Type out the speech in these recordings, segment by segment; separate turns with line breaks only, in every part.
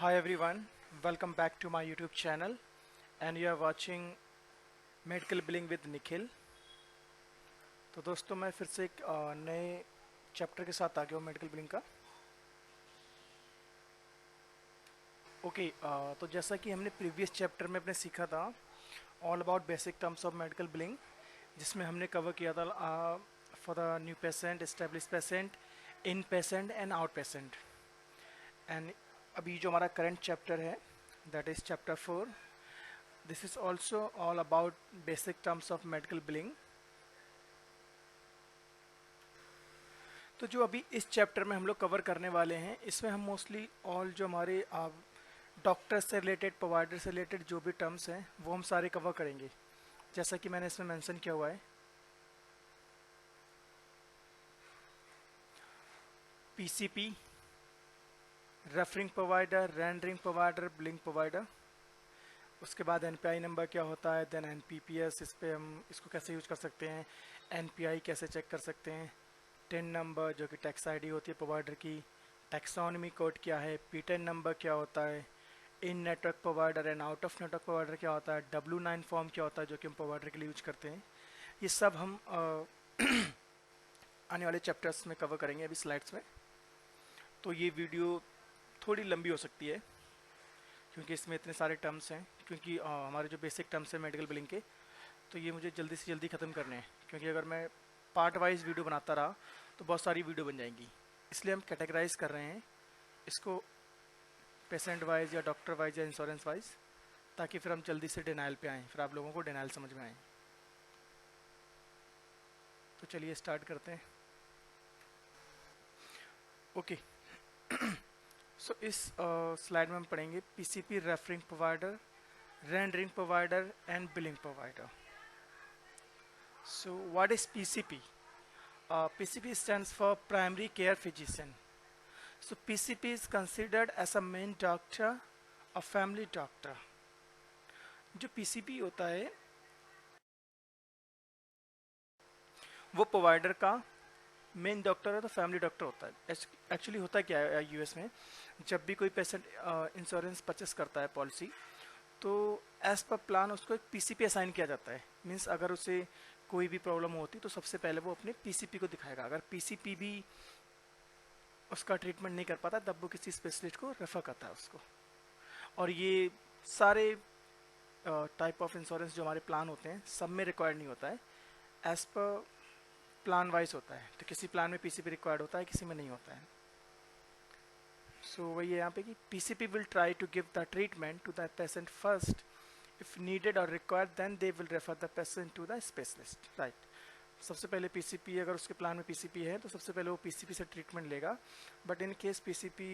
Hi everyone, welcome back to my YouTube channel and you are watching Medical Billing with Nikhil। तो दोस्तों मैं फिर से एक नए चैप्टर के साथ आ गया हूँ मेडिकल बिलिंग का। ओके, तो जैसा कि हमने प्रीवियस चैप्टर में अपने सीखा था all about basic terms of medical billing, जिसमें हमने कवर किया था for the new patient, establish patient, in patient and out patient. And अभी जो हमारा करंट चैप्टर है that is chapter 4। This is also all about basic terms of medical billing। तो जो अभी इस चैप्टर में हम लोग कवर करने वाले हैं, इसमें हम मोस्टली ऑल जो हमारे डॉक्टर से रिलेटेड, प्रोवाइडर से रिलेटेड जो भी टर्म्स हैं वो हम सारे कवर करेंगे, जैसा कि मैंने इसमें मेंशन किया हुआ है। PCP, referring provider, rendering provider, billing provider. उसके बाद एनपीआई नंबर क्या होता है, देन एनपीपीएस, इस पे हम इसको कैसे यूज कर सकते हैं, एनपीआई कैसे चेक कर सकते हैं, टिन नंबर जो कि टैक्स आईडी होती है प्रोवाइडर की, टैक्सोनॉमी कोड क्या है, पीटेन नंबर क्या होता है, in network provider and out of network provider क्या होता है, W9 फॉर्म क्या होता है जो कि हम प्रोवाइडर के लिए यूज करते हैं। ये सब हम आने वाले चैप्टर्स में कवर करेंगे अभी स्लाइड्स में। तो ये वीडियो थोड़ी लंबी हो सकती है क्योंकि इसमें इतने सारे टर्म्स हैं, क्योंकि हमारे जो बेसिक टर्म्स हैं मेडिकल बिलिंग के, तो ये मुझे जल्दी से जल्दी ख़त्म करने हैं, क्योंकि अगर मैं पार्ट वाइज वीडियो बनाता रहा तो बहुत सारी वीडियो बन जाएंगी। इसलिए हम कैटेगराइज कर रहे हैं इसको पेशेंट वाइज या डॉक्टर वाइज या इंश्योरेंस वाइज, ताकि फिर हम जल्दी से डिनाइल पे आएँ, फिर आप लोगों को डिनाइल समझ में आए। तो चलिए स्टार्ट करते हैं। ओके, सो इस स्लाइड में हम पढ़ेंगे PCP, referring provider, rendering provider and billing provider. So what is PCP? PCP stands for Primary Care Physician. So PCP is considered as a main doctor, a family doctor. जो PCP होता है वो provider का main doctor है, तो family doctor होता है। Actually होता क्या है यूएस में, जब भी कोई पेशेंट इंश्योरेंस परचेस करता है पॉलिसी, तो एज पर प्लान उसको एक पीसीपी असाइन किया जाता है। मीन्स अगर उसे कोई भी प्रॉब्लम होती तो सबसे पहले वो अपने पीसीपी को दिखाएगा। अगर पीसीपी भी उसका ट्रीटमेंट नहीं कर पाता तब वो किसी स्पेशलिस्ट को रेफर करता है उसको। और ये सारे टाइप ऑफ इंश्योरेंस जो हमारे प्लान होते हैं सब में रिक्वायर्ड नहीं होता है, एज पर प्लान वाइज होता है। तो किसी प्लान में पीसीपी रिक्वायर्ड होता है, किसी में नहीं होता है। सो वही है यहाँ पे कि PCP will try to give the treatment to the patient first, if needed or required then they will refer the patient to the specialist, right। सबसे पहले पीसीपी, अगर उसके प्लान में पीसीपी है तो सबसे पहले वो पीसीपी से ट्रीटमेंट लेगा, but in case PCP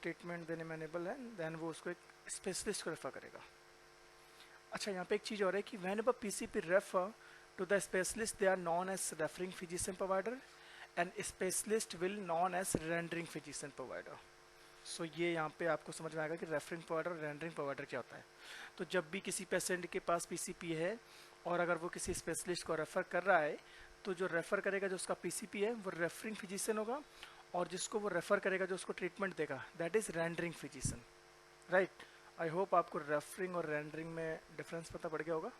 treatment देने में अनेबल है देन वो उसको एक स्पेशलिस्ट को रेफर करेगा। अच्छा, यहाँ पे एक चीज़ और है कि whenever PCP refer to the specialist they are known as referring physician provider and specialist will known as rendering physician provider. So ये यहाँ पे आपको समझ में आएगा कि रेफरिंग प्रोवाइडर और रेंडरिंग प्रोवाइडर क्या होता है। तो जब भी किसी पेशेंट के पास पीसीपी है और अगर वो किसी स्पेशलिस्ट को रेफ़र कर रहा है, तो जो रेफ़र करेगा जो उसका पीसीपी है वो रेफरिंग फिजिशियन होगा, और जिसको वो रेफ़र करेगा जो उसको ट्रीटमेंट देगा that is rendering physician, right. I hope आपको रेफरिंग और रेंडरिंग में डिफरेंस पता पड़ गया होगा।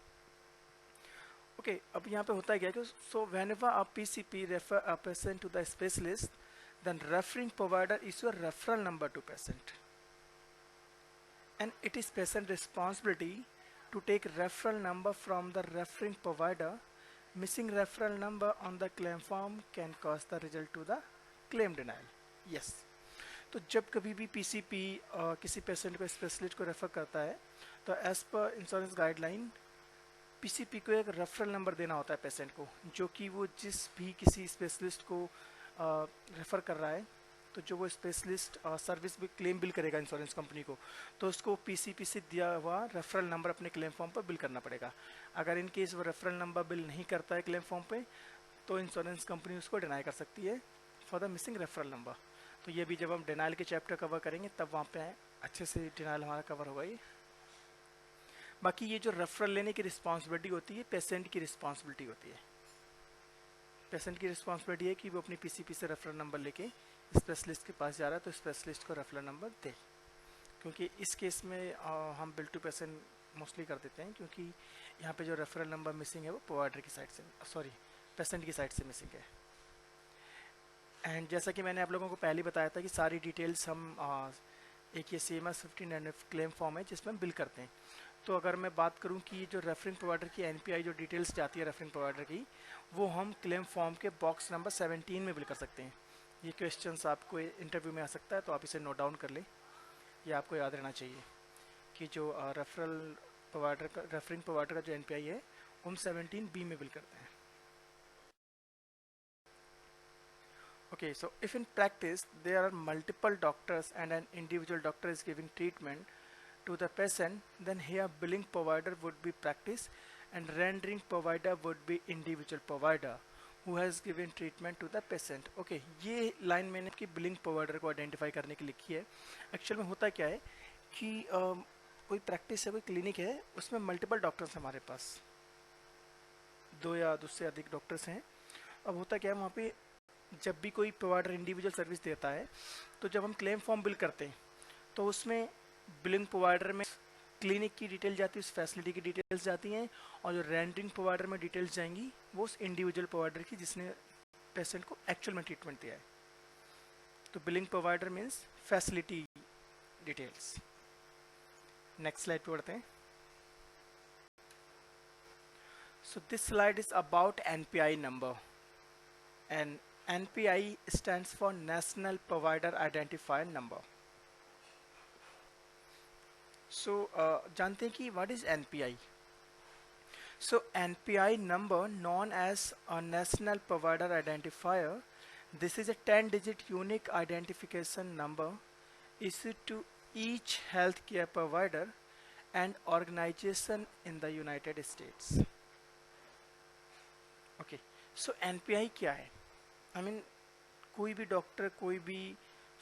ओके, अब यहाँ पे होता है क्या कि so whenever a PCP refer a patient to the specialist then referring provider issue a referral number to patient, and it is patient responsibility to take referral number from the referring provider. Missing referral number on the claim form can cause the result to the claim denial। yes, तो जब कभी भी PCP किसी patient को specialist को refer करता है तो as per insurance guideline PCP को एक रेफरल नंबर देना होता है पेशेंट को, जो कि वो जिस भी किसी स्पेशलिस्ट को रेफ़र कर रहा है, तो जो वो स्पेशलिस्ट सर्विस भी क्लेम बिल करेगा इंश्योरेंस कंपनी को, तो उसको पीसीपी से दिया हुआ रेफरल नंबर अपने क्लेम फॉर्म पर बिल करना पड़ेगा। अगर इन केस वो रेफरल नंबर बिल नहीं करता है क्लेम फॉर्म पे, तो इंश्योरेंस कंपनी उसको डिनाई कर सकती है for the missing referral number. तो ये भी जब हम डिनाइल के चैप्टर कवर करेंगे तब वहाँ पे अच्छे से डिनाइल हमारा कवर होगा ये। बाकी ये जो रेफरल लेने की रिस्पॉन्सिबिलिटी होती है पेशेंट की रिस्पॉन्सिबिलिटी होती है। पेशेंट की रिस्पॉन्सिबिलिटी है कि वो अपनी पीसीपी से रेफरल नंबर लेके स्पेशलिस्ट के पास जा रहा है तो स्पेशलिस्ट को रेफरल नंबर दे। क्योंकि इस केस में हम बिल टू पेशेंट मोस्टली कर देते हैं, क्योंकि यहाँ पे जो रेफरल नंबर मिसिंग है वो प्रोवाइडर की साइड से, सॉरी पेशेंट की साइड से मिसिंग है। एंड जैसा कि मैंने आप लोगों को पहले ही बताया था कि सारी डिटेल्स हम एक ये CMS 15 क्लेम फॉर्म है जिसमें हम बिल करते हैं। तो अगर मैं बात करूं कि जो रेफरिंग प्रोवाइडर की NPI जो डिटेल्स जाती है रेफरिंग प्रोवाइडर की, वो हम क्लेम फॉर्म के बॉक्स नंबर 17 में बिल कर सकते हैं। ये क्वेश्चंस आपको इंटरव्यू में आ सकता है, तो आप इसे नोट डाउन कर लें, ये आपको याद रहना चाहिए कि जो रेफरल प्रोवाइडर का रेफरिंग प्रोवाइडर का जो NPI है हम 17B में बिल करते हैं। Okay, so if in practice there are multiple doctors and an individual doctor is giving treatment to the patient, then here billing provider would be practice and rendering provider would be individual provider who has given treatment to the patient. Okay, ये line मैंने आपकी billing provider को identify करने के लिए लिखी है। Actual में होता क्या है कि कोई प्रैक्टिस है, कोई क्लिनिक है, उसमें मल्टीपल डॉक्टर्स हमारे पास, 2 या 2 से अधिक डॉक्टर्स हैं। अब होता क्या है वहाँ पे जब भी कोई प्रोवाइडर इंडिविजुअल सर्विस देता है, तो जब हम क्लेम फॉर्म बिल करते हैं तो उसमें बिलिंग प्रोवाइडर में क्लिनिक की डिटेल जाती है, उस फैसिलिटी की डिटेल्स जाती हैं, और जो रेंटिंग प्रोवाइडर में डिटेल्स जाएंगी वो उस इंडिविजुअल प्रोवाइडर की जिसने पेशेंट को एक्चुअल में ट्रीटमेंट दिया है। तो billing provider means facility details. Next slide पे बढ़ते हैं। So this slide is about NPI number, and NPI stands for National Provider Identifier Number. So जानते हैं कि what is NPI? So NPI number, known as a National Provider Identifier, this is a 10-digit unique identification number issued to each healthcare provider and organization in the United States. Okay, so NPI क्या है? I mean, कोई भी doctor, कोई भी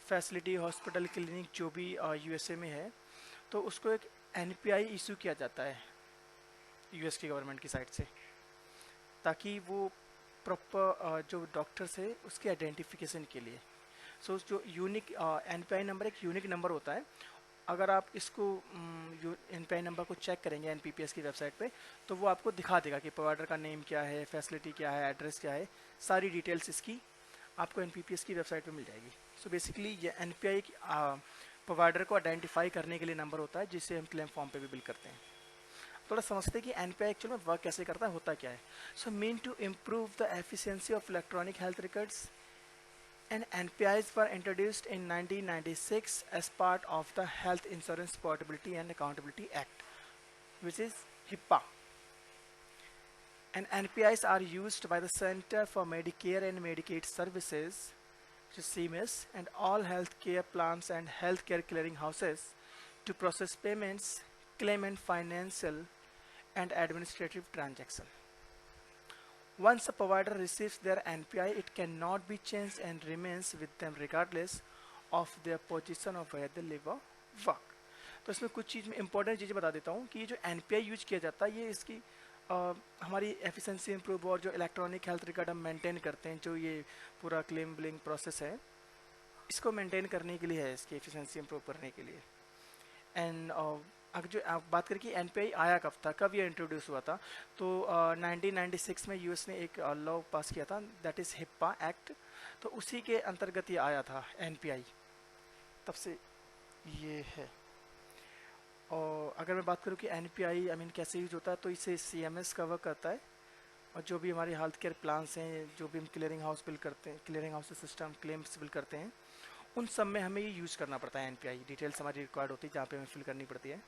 facility, hospital, clinic जो भी USA में है, तो उसको एक NPI इशू किया जाता है US की गवर्नमेंट की साइड से, ताकि वो प्रॉपर जो डॉक्टर्स है उसके आइडेंटिफिकेशन के लिए। सो जो यूनिक NPI नंबर एक यूनिक नंबर होता है। अगर आप इसको NPI नंबर को चेक करेंगे NPPS की वेबसाइट पे, तो वो आपको दिखा देगा कि प्रोवाइडर का नेम क्या है, फैसिलिटी क्या है, एड्रेस क्या है, सारी डिटेल्स इसकी आपको NPPS की वेबसाइट पे मिल जाएगी। सो बेसिकली ये NPI प्रोवाइडर को आइडेंटिफाई करने के लिए नंबर होता है, जिससे हम क्लेम फॉर्म पे भी बिल करते हैं। थोड़ा समझते हैं कि NPI एक्चुअल में वर्क कैसे करता है, होता क्या है। So mean to improve the efficiency of electronic health records, and NPIs were introduced in 1996 as part of the Health Insurance Portability and Accountability Act, which is HIPAA. And NPIs are used by the Center for Medicare and Medicaid Services, which is CMS, and all healthcare plans and healthcare clearinghouses to process payments, claim and financial and administrative transactions. Once a provider receives their NPI, it cannot be changed and remains with them regardless of their position or where they live or work. तो इसमें कुछ चीज़ में important चीज़ें बता देता हूँ कि ये जो NPI यूज किया जाता है, ये इसकी हमारी एफिशिएंसी इंप्रूव, और जो इलेक्ट्रॉनिक हेल्थ रिकॉर्ड हम मेंटेन करते हैं, जो ये पूरा क्लेम बिलिंग प्रोसेस है, इसको मेंटेन करने के लिए है, इसकी एफिशिएंसी इंप्रूव करने के लिए। एंड अगर जो आप बात करें कि NPI आया कब था, कब ये इंट्रोड्यूस हुआ था, तो 1996 में US ने एक लॉ पास किया था, दैट इज़ HIPAA एक्ट। तो उसी के अंतर्गत ये आया था NPI, तब से ये है। और अगर मैं बात करूँ कि NPI कैसे यूज होता है, तो इसे CMS कवर करता है, और जो भी हमारे हेल्थ केयर प्लान्स हैं, जो भी हम क्लियरिंग हाउस बिल करते हैं, clearing house system claims bill करते हैं, उन सब में हमें ये यूज़ करना पड़ता है। NPI डिटेल्स हमारी रिक्वायर्ड होती है, जहाँ पे हमें फिल करनी पड़ती है।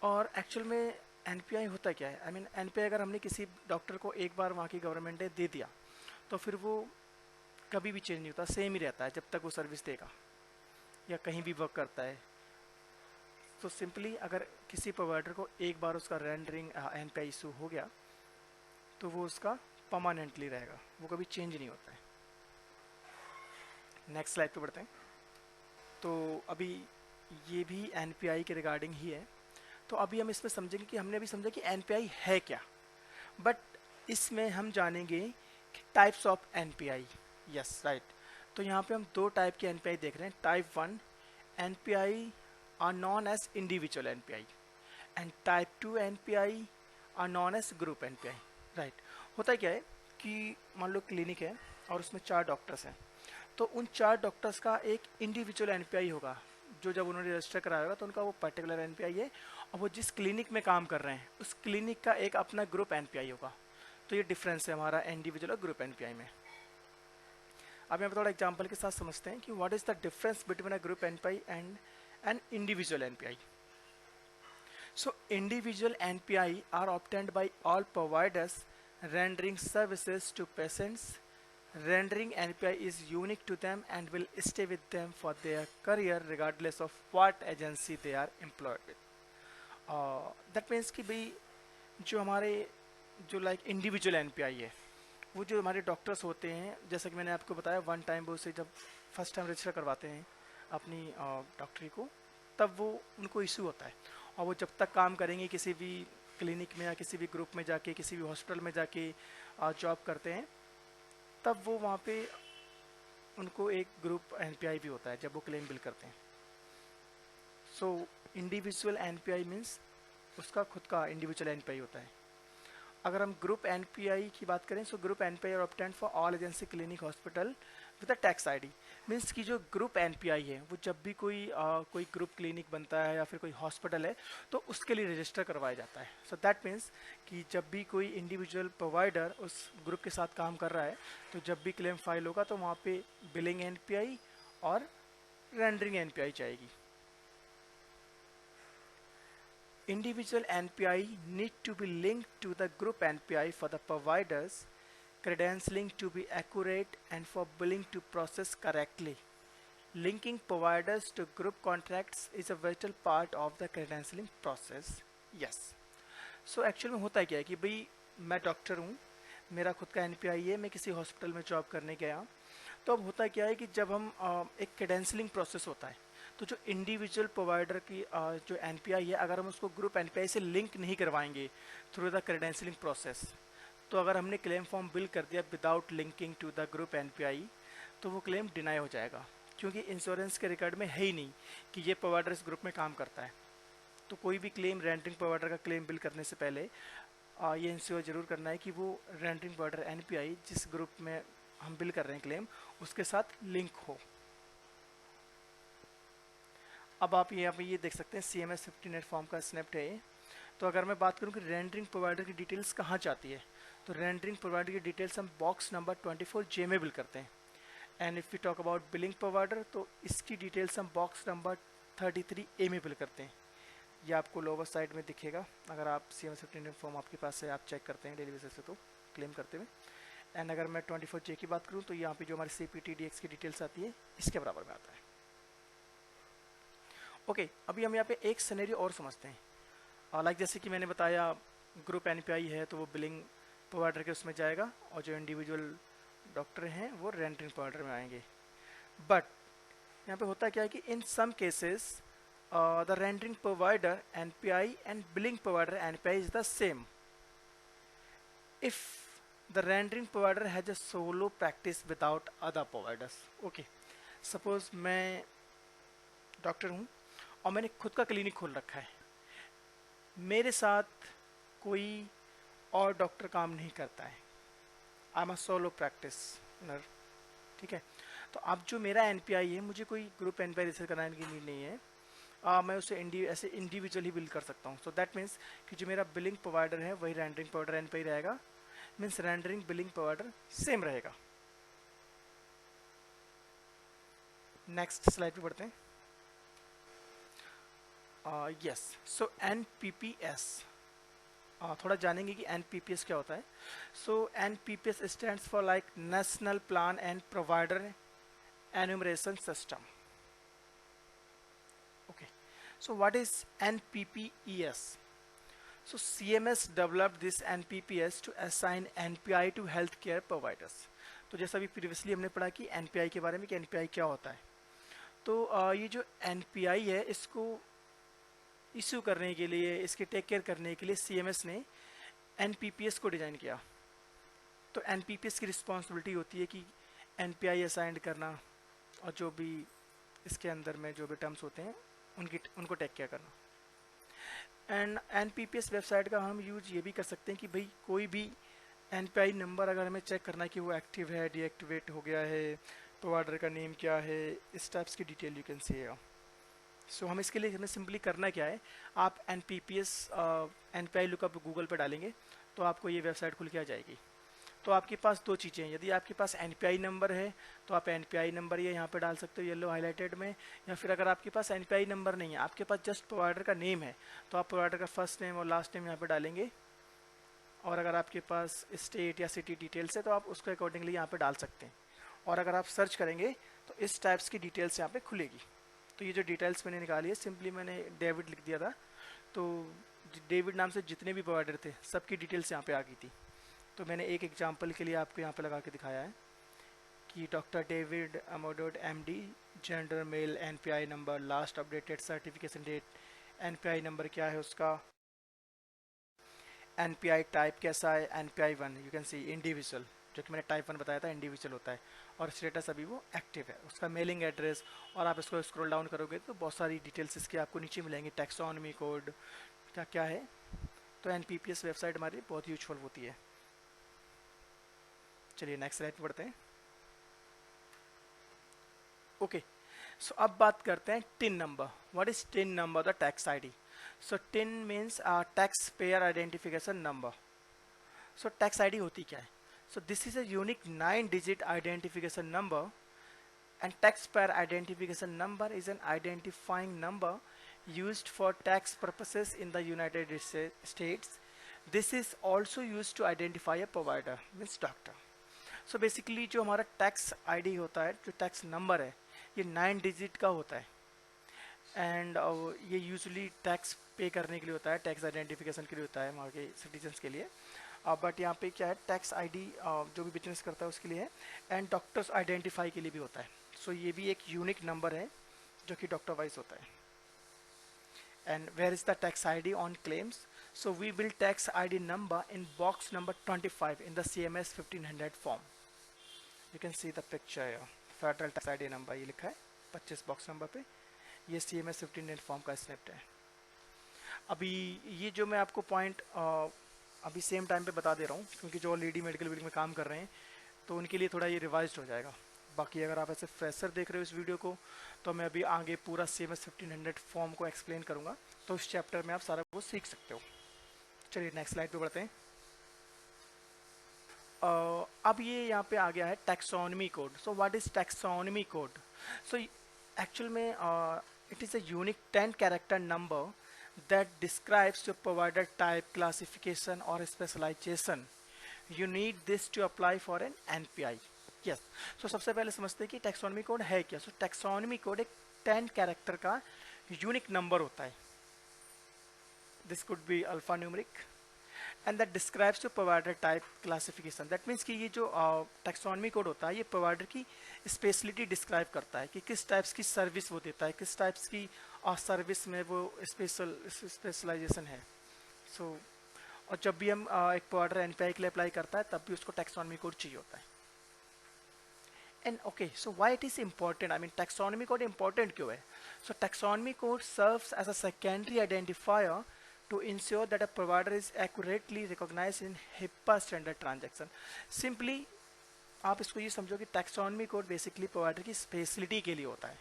और एक्चुअल में NPI होता क्या है, NPI अगर हमने किसी डॉक्टर को एक बार वहाँ की गवर्नमेंट ने दे दिया, तो फिर वो कभी भी चेंज नहीं होता, सेम ही रहता है जब तक वो सर्विस देगा या कहीं भी वर्क करता है। तो सिंपली अगर किसी प्रोवाइडर को एक बार उसका रेंडरिंग NPI इशू हो गया, तो वो उसका परमानेंटली रहेगा, वो कभी चेंज नहीं होता है। नेक्स्ट स्लाइड पे बढ़ते हैं। तो अभी ये भी NPI के रिगार्डिंग ही है। तो अभी हम इसमें समझेंगे कि हमने अभी समझा कि NPI है क्या, बट इसमें हम जानेंगे कि types of NPI। Yes right. तो यहाँ पे हम 2 टाइप के NPI देख रहे हैं। Type 1 NPI are known as individual NPI and type 2 NPI are known as group NPI. Right, होता क्या है कि मान लो क्लिनिक है और उसमें 4 डॉक्टर्स हैं, तो उन 4 डॉक्टर्स का एक इंडिविजुअल एनपीआई होगा, जो जब उन्होंने रजिस्टर कराया होगा तो उनका वो पर्टिकुलर एनपीआई है, और वो जिस क्लिनिक में काम कर रहे हैं उस क्लिनिक का एक अपना ग्रुप एनपीआई होगा। तो ये डिफरेंस है हमारा इंडिविजुअल और ग्रुप एनपीआई में। अब यहाँ पर थोड़ा एग्जाम्पल के साथ समझते हैं कि what is the difference between a group NPI and an individual NPI. So individual NPI are obtained by all providers rendering services to patients. Rendering NPI is unique to them and will stay with them for their career regardless of what agency they are employed with. That means कि भाई जो हमारे जो like individual NPI है, वो जो हमारे doctors होते हैं, जैसा कि मैंने आपको बताया वन टाइम वो से जब फर्स्ट टाइम रजिस्टर करवाते हैं अपनी डॉक्टरी को, तब वो उनको इशू होता है, और वो जब तक काम करेंगे किसी भी क्लिनिक में या किसी भी ग्रुप में जाके किसी भी हॉस्पिटल में जाके जॉब करते हैं, तब वो वहाँ पे उनको एक ग्रुप एनपीआई भी होता है जब वो क्लेम बिल करते हैं। सो इंडिविजुअल एनपीआई मीन्स उसका खुद का इंडिविजुअल एनपीआई होता है। अगर हम ग्रुप एनपीआई की बात करें, so group NPI are obtained for all agency clinic hospital with a tax ID. Means कि जो ग्रुप एनपीआई है वो जब भी कोई ग्रुप क्लिनिक बनता है या फिर कोई हॉस्पिटल है तो उसके लिए रजिस्टर करवाया जाता है। सो दैट मीन्स कि जब भी कोई इंडिविजुअल प्रोवाइडर उस ग्रुप के साथ काम कर रहा है तो जब भी क्लेम फाइल होगा तो वहाँ पे बिलिंग एनपीआई और रेंडरिंग एनपीआई जाएगी। Individual NPI need to be linked to the group NPI for the providers credentialing to be accurate and for billing to process correctly. Linking providers to group contracts is a vital part of the credentialing process. Yes. So actually में होता क्या है कि भाई मैं doctor हूँ, मेरा खुद का NPI है, मैं किसी हॉस्पिटल में जॉब करने गया, तो अब होता क्या है कि जब हम एक क्रेडेंसलिंग प्रोसेस होता है, तो जो इंडिविजुअल प्रोवाइडर की जो एनपीआई है, अगर हम उसको ग्रुप एनपीआई से लिंक नहीं करवाएंगे थ्रू द क्रेडेंसलिंग प्रोसेस, तो अगर हमने क्लेम फॉर्म बिल कर दिया without linking to the group NPI, तो वो क्लेम डिनाई हो जाएगा, क्योंकि इंश्योरेंस के रिकॉर्ड में है ही नहीं कि ये प्रोवाइडर इस ग्रुप में काम करता है। तो कोई भी क्लेम रेंटिंग प्रोवाइडर का क्लेम बिल करने से पहले ये इंश्योर जरूर करना है कि वो रेंटिंग प्रोवाइडर एनपीआई जिस ग्रुप में हम बिल कर रहे हैं क्लेम, उसके साथ लिंक हो। अब आप यहाँ पे ये देख सकते हैं CMS 59 फॉर्म का स्नैप्ड है। तो अगर मैं बात करूँ कि रेंडरिंग प्रोवाइडर की डिटेल्स कहाँ जाती है, तो रेंडरिंग प्रोवाइडर की डिटेल्स हम बॉक्स नंबर 24J में बिल करते हैं। And if you talk about billing provider, तो इसकी डिटेल्स हम बॉक्स नंबर 33A में बिल करते हैं। ये आपको लोअर साइड में दिखेगा, अगर आप CMS 59 फॉर्म आपके पास है, आप चेक करते हैं डेली बेसिस पे तो क्लेम करते हुए। एंड अगर मैं 24J की बात करूँ तो यहाँ पे जो हमारी CPTDX की डिटेल्स आती है इसके बराबर में आता है। ओके, अभी हम यहाँ पे एक सिनेरियो और समझते हैं। लाइक जैसे कि मैंने बताया ग्रुप एनपीआई है तो वो बिलिंग प्रोवाइडर के उसमें जाएगा, और जो इंडिविजुअल डॉक्टर हैं वो रेंटिंग प्रोवाइडर में आएंगे। बट यहाँ पे होता क्या है कि in some cases the rendering provider NPI and billing provider NPI is the same if the rendering provider has a solo practice without other providers. Okay, suppose मैं डॉक्टर हूँ और मैंने खुद का क्लिनिक खोल रखा है, मेरे साथ कोई और डॉक्टर काम नहीं करता है, I am a solo practitioner, ठीक है। तो अब जो मेरा एनपीआई है, मुझे कोई ग्रुप एनपीआई रजिस्टर कराने की नीड नहीं है, मैं उसे ऐसे इंडिविजुअल ही बिल कर सकता हूँ। सो दैट मीन्स कि जो मेरा बिलिंग प्रोवाइडर है वही रेंडरिंग प्रोवाइडर एनपीआई रहेगा, means rendering billing provider same रहेगा। नेक्स्ट स्लाइड पे बढ़ते हैं। यस, सो NPPS थोड़ा जानेंगे कि NPPS क्या होता है। सो NPPS stands for like national plan and provider enumeration system. Okay, so what is NPPES? So CMS developed this NPPS to assign NPI to healthcare providers. तो जैसा भी प्रीवियसली हमने पढ़ा कि NPI के बारे में कि NPI क्या होता है, तो ये जो NPI है इसको इशू करने के लिए, इसके टेक केयर करने के लिए CMS ने NPPS को डिज़ाइन किया। तो NPPS की रिस्पॉन्सिबिलिटी होती है कि NPI असाइंड करना, और जो भी इसके अंदर में जो भी टर्म्स होते हैं उनको टेक केयर करना। एंड एनपीपीएस वेबसाइट का हम यूज ये भी कर सकते हैं कि भाई कोई भी एनपीआई नंबर अगर हमें चेक करना है कि वो एक्टिव है, डीएक्टिवेट हो गया है, प्रोवाइडर का नेम क्या है, इस टाइप्स की detail you can see. So हम इसके लिए हमें सिंपली करना क्या है, आप N P P S N P I lookup Google पर डालेंगे तो आपको ये वेबसाइट खुल के आ जाएगी। तो आपके पास दो चीज़ें हैं, यदि आपके पास एन पी आई नंबर है तो आप एन पी आई नंबर ये यहाँ पे डाल सकते हो येलो हाईलाइटेड में, या फिर अगर आपके पास एन पी आई नंबर नहीं है, आपके पास जस्ट प्रोवाइडर का नेम है, तो आप प्रोवाइडर का फर्स्ट नेम और लास्ट नेम यहाँ पे डालेंगे। और अगर आपके पास स्टेट या सिटी डिटेल्स है तो आप उसके अकॉर्डिंगली यहाँ पे डाल सकते हैं। और अगर आप सर्च करेंगे तो इस टाइप्स की डिटेल्स यहाँ पे खुलेगी। तो ये जो डिटेल्स मैंने निकाली है, सिंपली मैंने डेविड लिख दिया था, तो डेविड नाम से जितने भी प्रोवाइडर थे सबकी डिटेल्स यहाँ पे आ गई थी। तो मैंने एक एग्जांपल के लिए आपको यहाँ पे लगा के दिखाया है कि डॉक्टर डेविड अमोडोड MD, gender male, NPI number, last updated certification date, NPI number क्या है उसका, एनपीआई टाइप कैसा है, NPI 1 you can see individual, जो कि मैंने टाइप 1 बताया था इंडिविजुअल होता है, और स्टेटस अभी वो एक्टिव है, उसका मेलिंग एड्रेस। और आप इसको स्क्रॉल डाउन करोगे तो बहुत सारी डिटेल्स इसके आपको नीचे मिलेंगे, टैक्सोनॉमी कोड क्या क्या है। तो एनपीपीएस वेबसाइट हमारी बहुत यूजफुल होती है। चलिए नेक्स्ट स्लाइड पे बढ़ते हैं। ओके, सो अब बात करते हैं tin number. What is tin number, the tax ID. So tin means tax payer identification number. So tax ID होती क्या है? So this is a unique 9-digit identification number, and taxpayer identification number is an identifying number used for tax purposes in the United States. This is also used to identify a provider, means doctor. So basically जो हमारा tax ID होता है, जो tax number है, ये 9 digit का होता है। एंड ये यूजुअली टैक्स पे करने के लिए होता है, टैक्स आइडेंटिफिकेशन के लिए होता है वहाँ के सिटीजन्स के लिए। बट यहाँ पे क्या है, टैक्स आईडी जो भी बिजनेस करता है उसके लिए है, एंड डॉक्टर्स आइडेंटिफाई के लिए भी होता है। सो ये भी एक यूनिक नंबर है जो कि डॉक्टर वाइज होता है। And where is the tax ID on claims? So we bill tax ID number in box number 25 in the CMS 1500 form. You can see the picture, federal tax ID number ये लिखा है 25 box number पे, ये CMS 1500 form का snapped है। अभी ये जो मैं आपको पॉइंट अभी सेम टाइम पे बता दे रहा हूँ, क्योंकि जो ऑलरेडी मेडिकल बिल्डिंग में काम कर रहे हैं तो उनके लिए थोड़ा ये रिवाइज हो जाएगा। बाकी अगर आप ऐसे फ्रेशर देख रहे हो इस वीडियो को, तो मैं अभी आगे पूरा CMS 1500 फॉर्म को एक्सप्लेन करूँगा, तो इस चैप्टर में आप सारा वो सीख सकते हो। चलिए नेक्स्ट स्लाइड पे बढ़ते हैं। अब ये यहाँ पे आ गया है taxonomy code. So what is taxonomy code? So actual में it is a unique 10 character number that describes your provider type, classification or specialization. You need this to apply for an NPI. Yes. So सबसे पहले समझते हैं कि taxonomy code है क्या। सो taxonomy code एक 10 character का यूनिक नंबर होता है। This could be alpha numeric and that describes your provider type classification. That means कि ये जो टैक्सोनॉमी कोड होता है ये प्रोवाइडर की स्पेशलिटी डिस्क्राइब करता है कि किस टाइप्स की सर्विस वो देता है, किस टाइप्स की सर्विस में वो स्पेशलाइजेशन है। सो और जब भी हम एक प्रोवाइडर एनपीआई के लिए अप्लाई करता है तब भी उसको टैक्सोनॉमी कोड चाहिए होता है। And okay, so why it is important, I mean taxonomy code important क्यों है? So taxonomy code serves as a secondary identifier to ensure that a provider is accurately recognized in HIPAA standard transaction. Simply आप इसको ये समझो कि taxonomy code basically provider की speciality के लिए होता है,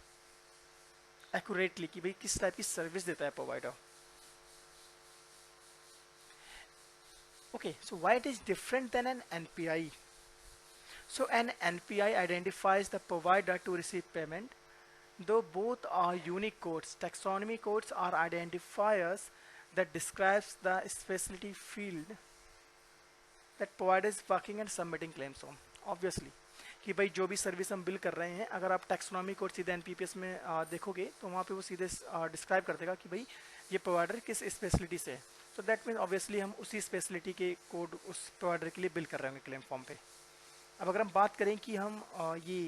एक्यूरेटली कि भाई किस टाइप की सर्विस देता है provider. Okay, so why it is different than an NPI? So an NPI identifies the provider to receive payment, though both are unique codes. Taxonomy codes are identifiers that describes the specialty field that provider is working and submitting claims on. Obviously कि भाई जो भी service हम bill कर रहे हैं, अगर आप टैक्सोनॉमी कोड सीधे एनपीपीएस में देखोगे तो वहाँ पे वो सीधे डिस्क्राइब कर देगा कि भाई ये प्रोवाइडर किस स्पेशलिटी से है। सो दैट मीन्स ऑब्वियसली हम उसी स्पेशलिटी के कोड उस प्रोवाइडर के लिए बिल कर रहे होंगे क्लेम फॉर्म पे। अब अगर हम बात करें कि हम ये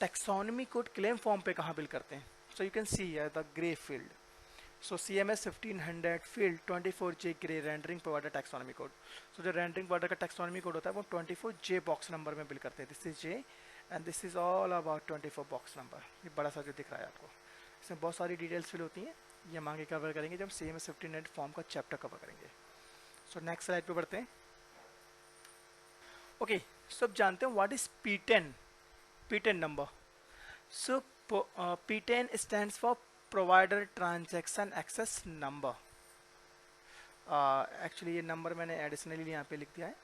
टैक्सोनॉमी कोड क्लेम फॉर्म पे कहाँ बिल करते हैं, so you can see the grey field. So CMS 1500 field 24J grey rendering provider taxonomy code. So जो रेंडरिंग प्रोवाइडर का टैक्सोनॉमी कोड होता है वो 24J बॉक्स नंबर में बिल करते हैं। This is J and this is all about 24 box number. ये बड़ा सा जो दिख रहा है आपको, इसमें बहुत सारी डिटेल्स फिल होती हैं, ये हम आगे कवर करेंगे जब CMS 15 फॉर्म का चैप्टर कवर करेंगे। सो नेक्स्ट स्लाइड पे बढ़ते हैं। ओके, सब जानते हैं what is P10, P10 number. So P10 stands for provider transaction access number. Actually ये नंबर मैंने एडिशनली यहाँ पे लिख दिया है,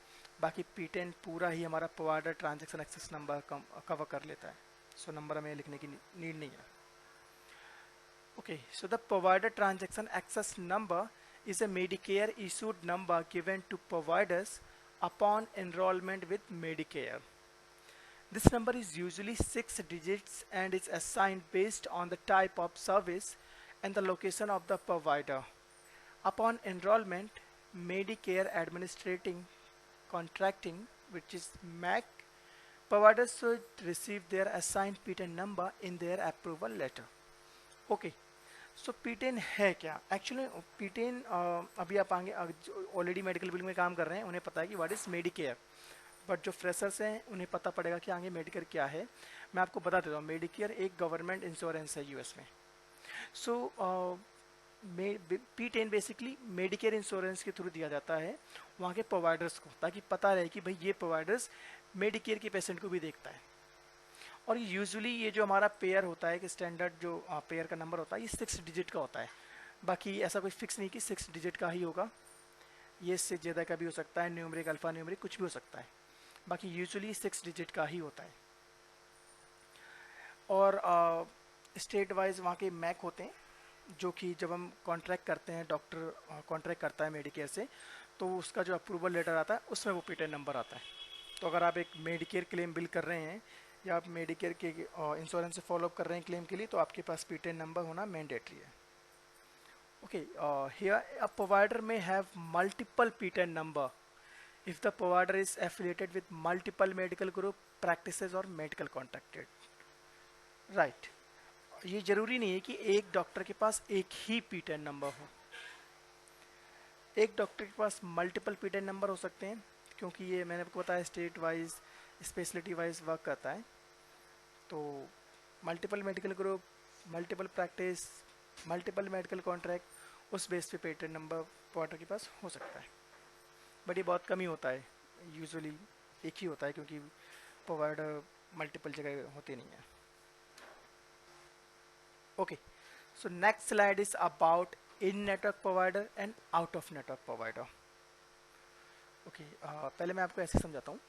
बाकी P10 पूरा ही हमारा provider transaction access number cover कर लेता है। सो नंबर हमें लिखने की नीड नहीं है। Okay, so the provider transaction access number is a Medicare issued number given to providers upon enrollment with Medicare. This number is usually 6 digits and is assigned based on the type of service and the location of the provider. Upon enrollment, Medicare administrating contracting, which is MAC, providers should receive their assigned P10 number in their approval letter. Okay, so P10 है क्या actually? P10 अभी आप आगे already medical bill में काम कर रहे हैं उन्हें पता है कि व्हाट इज़ मेडिकेयर, बट जो फ्रेशर्स हैं उन्हें पता पड़ेगा कि आगे मेडिकेयर क्या है। मैं आपको बता देता हूँ, मेडिकेयर एक गवर्नमेंट इंश्योरेंस है यूएस में। सो P10 बेसिकली मेडिकेयर इंश्योरेंस के थ्रू दिया जाता है वहाँ के प्रोवाइडर्स को, ताकि पता रहे कि भाई ये प्रोवाइडर्स मेडिकेयर के पेशेंट को भी देखता है। और यूजुअली ये जो हमारा पेयर होता है कि स्टैंडर्ड जो पेयर का नंबर होता है ये 6 डिजिट का होता है। बाकी ऐसा कोई फिक्स नहीं कि 6 डिजिट का ही होगा, ये इससे ज़्यादा का भी हो सकता है, न्यूमरिक अल्फ़ा न्यूमरिक कुछ भी हो सकता है, बाकी यूजुअली 6 डिजिट का ही होता है। और स्टेट वाइज वहाँ के मैक होते हैं, जो कि जब हम कॉन्ट्रैक्ट करते हैं, डॉक्टर कॉन्ट्रैक्ट करता है मेडिकेयर से, तो उसका जो अप्रूवल लेटर आता है उसमें वो P10 नंबर आता है। तो अगर आप एक मेडिकेयर क्लेम बिल कर रहे हैं या आप मेडिकेयर के इंश्योरेंस से फॉलोअप कर रहे हैं क्लेम के लिए, तो आपके पास P10 नंबर होना मैंडेटरी है। ओके, हियर अ प्रोवाइडर में have multiple P10 number if the provider is affiliated with multiple medical group practices और मेडिकल कॉन्ट्रैक्टेड। राइट, ये जरूरी नहीं है कि एक डॉक्टर के पास एक ही P10 नंबर हो, एक डॉक्टर के पास मल्टीपल P10 नंबर हो सकते हैं, क्योंकि ये मैंने आपको बताया state wise speciality wise work करता है। तो multiple medical group, multiple practice, multiple medical contract, उस बेस पे पेटेंट नंबर प्रोवाइडर के पास हो सकता है, बट ये बहुत कम ही होता है, यूजुअली एक ही होता है, क्योंकि प्रोवाइडर मल्टीपल जगह होते नहीं है। Okay, so next slide is about in network provider and out of network provider. Okay, पहले मैं आपको ऐसे समझाता हूँ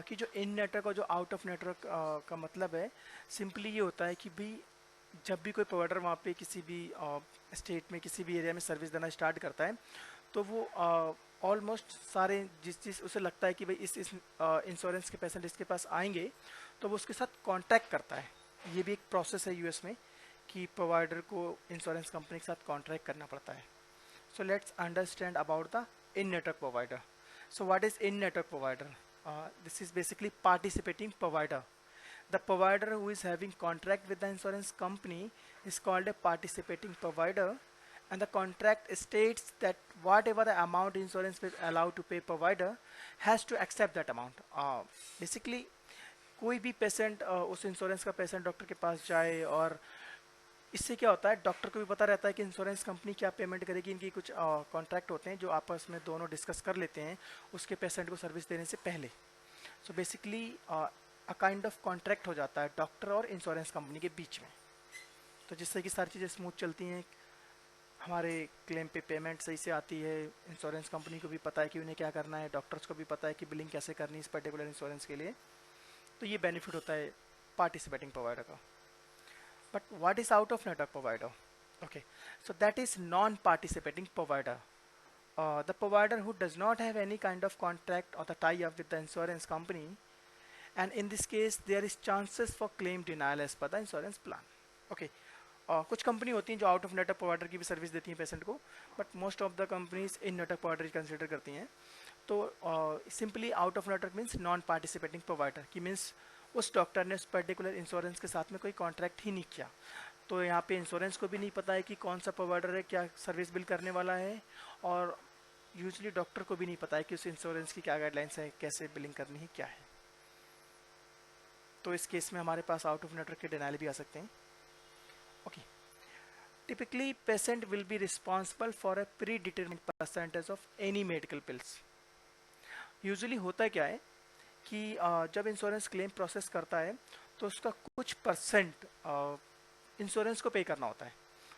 कि जो इन नेटवर्क और जो आउट ऑफ नेटवर्क का मतलब है, सिंपली ये होता है कि भी जब भी कोई प्रोवाइडर वहाँ पे किसी भी स्टेट में किसी भी एरिया में सर्विस देना स्टार्ट करता है, तो वो ऑलमोस्ट सारे जिस उसे लगता है कि भाई इस इंश्योरेंस के पेशेंट इसके पास आएंगे, तो वो उसके साथ कॉन्टैक्ट करता है। ये भी एक प्रोसेस है यूएस में कि प्रोवाइडर को इंश्योरेंस कंपनी के साथ कॉन्ट्रैक्ट करना पड़ता है। So let's understand about the in network provider. So what is in-network provider? This is basically participating provider. The provider who is having contract with the insurance company is called a participating provider, and the contract states that whatever the amount insurance is allowed to pay provider has to accept that amount. Basically कोई भी patient उस insurance का patient doctor के पास जाए, और इससे क्या होता है, डॉक्टर को भी पता रहता है कि इंश्योरेंस कंपनी क्या पेमेंट करेगी। इनकी कुछ कॉन्ट्रैक्ट होते हैं जो आपस में दोनों डिस्कस कर लेते हैं उसके पेशेंट को सर्विस देने से पहले। So basically a kind of contract हो जाता है डॉक्टर और इंश्योरेंस कंपनी के बीच में, तो जिससे कि सारी चीज़ें स्मूथ चलती हैं, हमारे क्लेम पे पेमेंट सही से आती है, इंश्योरेंस कंपनी को भी पता है कि उन्हें क्या करना है, डॉक्टर्स को भी पता है कि बिलिंग कैसे करनी है इस पर्टिकुलर इंश्योरेंस के लिए। तो ये बेनिफिट होता है पार्टिसिपेटिंग प्रोवाइडर का। But what is out of network provider? Okay, so that is non-participating provider. The provider who does not have any kind of contract or the tie-up with the insurance company, and in this case there is chances for claim denial as per the insurance plan. Okay, कुछ company होती हैं जो out of network provider की भी service देती हैं patient को, but most of the companies in network provider consider करती हैं। तो simply out of network means non participating provider की मीन्स उस डॉक्टर ने उस पर्टिकुलर इंश्योरेंस के साथ में कोई कॉन्ट्रैक्ट ही नहीं किया, तो यहाँ पे इंश्योरेंस को भी नहीं पता है कि कौन सा प्रोवाइडर है, क्या सर्विस बिल करने वाला है, और यूजुअली डॉक्टर को भी नहीं पता है कि उस इंश्योरेंस की क्या गाइडलाइंस है, कैसे बिलिंग करनी है, क्या है। तो इस केस में हमारे पास आउट ऑफ नेटवर्क के डिनाइल भी आ सकते हैं। Okay, typically patient will be responsible for a predetermined percentage of any medical bills. Usually होता क्या है कि जब इंश्योरेंस क्लेम प्रोसेस करता है तो उसका कुछ परसेंट इंश्योरेंस को पे करना होता है.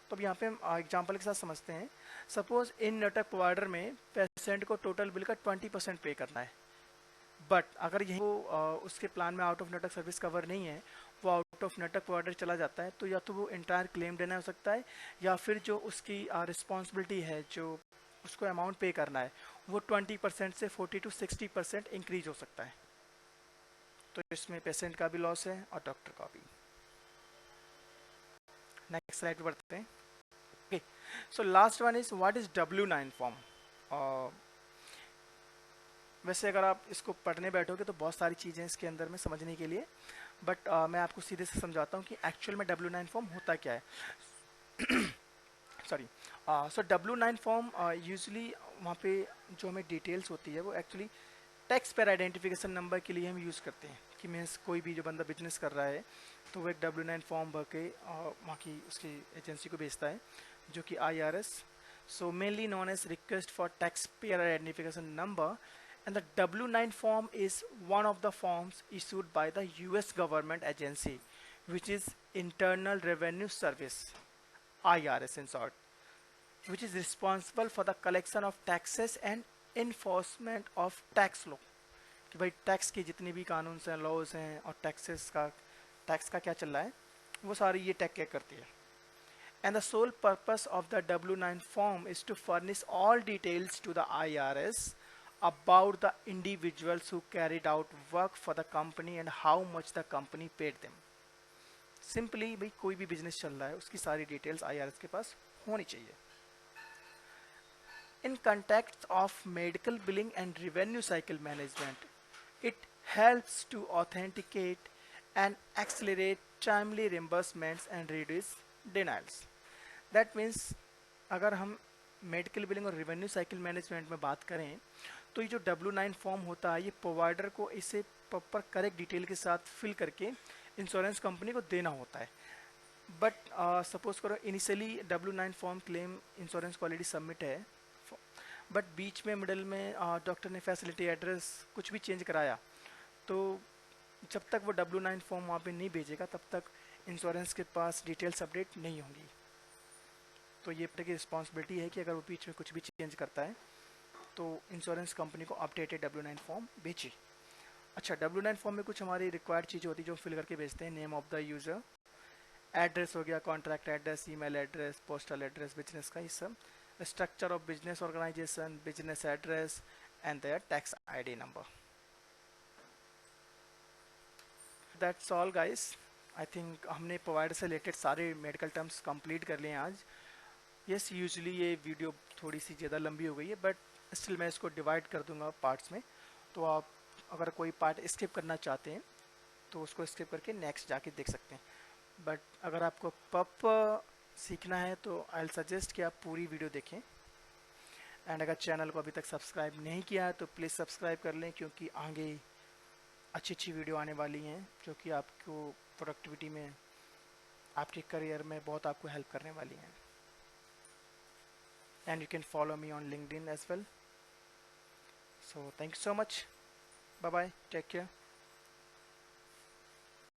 तो अब यहाँ पे हम एग्जाम्पल के साथ समझते हैं. सपोज इन नेटवर्क प्रोवाइडर में पेशेंट को टोटल बिल का 20% पे करना है, बट अगर यही वो उसके प्लान में out of network service cover नहीं है, वो आउट ऑफ नेटवर्क प्रोवाइडर चला जाता है, तो या तो वो इंटायर क्लेम देना हो सकता है, या फिर जो उसकी रिस्पॉन्सिबिलिटी है, जो उसको अमाउंट पे करना है, वो 20% से 40 to 60% इंक्रीज हो सकता है. तो इसमें पेशेंट का भी लॉस है और डॉक्टर का भी. नेक्स्ट स्लाइड पे बढ़ते हैं. Okay, so last one is what is W9 form. वैसे अगर आप इसको पढ़ने बैठोगे तो बहुत सारी चीज़ें इसके अंदर में समझने के लिए, बट मैं आपको सीधे से समझाता हूँ कि एक्चुअल में W9 फॉर्म होता क्या है. सॉरी. सो W9 फॉर्म यूजली वहाँ पे जो हमें डिटेल्स होती है वो actually tax payer identification number के लिए हम यूज़ करते हैं. कि मीन्स कोई भी जो बंदा बिजनेस कर रहा है तो वो एक W9 फॉर्म भर के वहाँ की उसकी एजेंसी को भेजता है, जो कि IRS, so mainly known as request for taxpayer identification number. And the W9 form is one of the forms issued by the US government agency, which is Internal Revenue Service, IRS in short, which is responsible for the collection of taxes and enforcement of tax law. कि भाई tax के जितने भी कानून हैं, laws हैं, और tax का क्या चल रहा है, वो सारी ये टेक केयर करती है. And the sole purpose of the W9 form is to furnish all details to the IRS about the individuals who carried out work for the company and how much the company paid them. Simply भाई कोई भी business चल रहा है उसकी सारी details IRS के पास होनी चाहिए. In context of medical billing and revenue cycle management, it helps to authenticate and accelerate timely reimbursements and reduce denials. That means अगर हम मेडिकल बिलिंग और रेवेन्यू साइकिल मैनेजमेंट में बात करें तो ये जो W9 फॉर्म होता है ये प्रोवाइडर को इसे प्रॉपर करेक्ट डिटेल के साथ फिल करके इंश्योरेंस कंपनी को देना होता है. बट सपोज करो initially W9 form claim insurance को ऑलरेडी सबमिट है, बट बीच में मिडल में डॉक्टर ने फैसिलिटी एड्रेस कुछ भी चेंज कराया, तो जब तक वो W9 फॉर्म वहाँ पे नहीं भेजेगा तब तक इंश्योरेंस के पास डिटेल्स अपडेट नहीं होंगी. तो ये की रिस्पॉन्सिबिलिटी है कि अगर वो बीच में कुछ भी चेंज करता है तो इंश्योरेंस कंपनी को अपडेटेड W9 फॉर्म भेजे. अच्छा, W9 फॉर्म में कुछ हमारी रिक्वायर्ड चीज़ें होती है जो फिल करके भेजते हैं. Name of the user, address हो गया, contract address, email address, postal address business का, ये सब, structure of business organization, business address and their tax ID number. That's all guys. I think हमने प्रोवाइडर से रिलेटेड सारे मेडिकल टर्म्स कंप्लीट कर लिए हैं आज. यस, यूजुअली ये वीडियो थोड़ी सी ज़्यादा लंबी हो गई है, बट स्टिल मैं इसको डिवाइड कर दूंगा पार्ट्स में, तो आप अगर कोई पार्ट स्किप करना चाहते हैं तो उसको स्किप करके नेक्स्ट जाके देख सकते हैं. बट अगर आपको पप सीखना है तो आई विल सजेस्ट कि आप पूरी वीडियो देखें. एंड अगर चैनल को अभी तक सब्सक्राइब नहीं किया है तो प्लीज़ सब्सक्राइब कर लें, क्योंकि आगे अच्छी वीडियो आने वाली हैं जो कि आपको प्रोडक्टिविटी में, आपके करियर में बहुत आपको हेल्प करने वाली हैं. And you can follow me on LinkedIn as well. So thank you so much. Bye bye. Take care.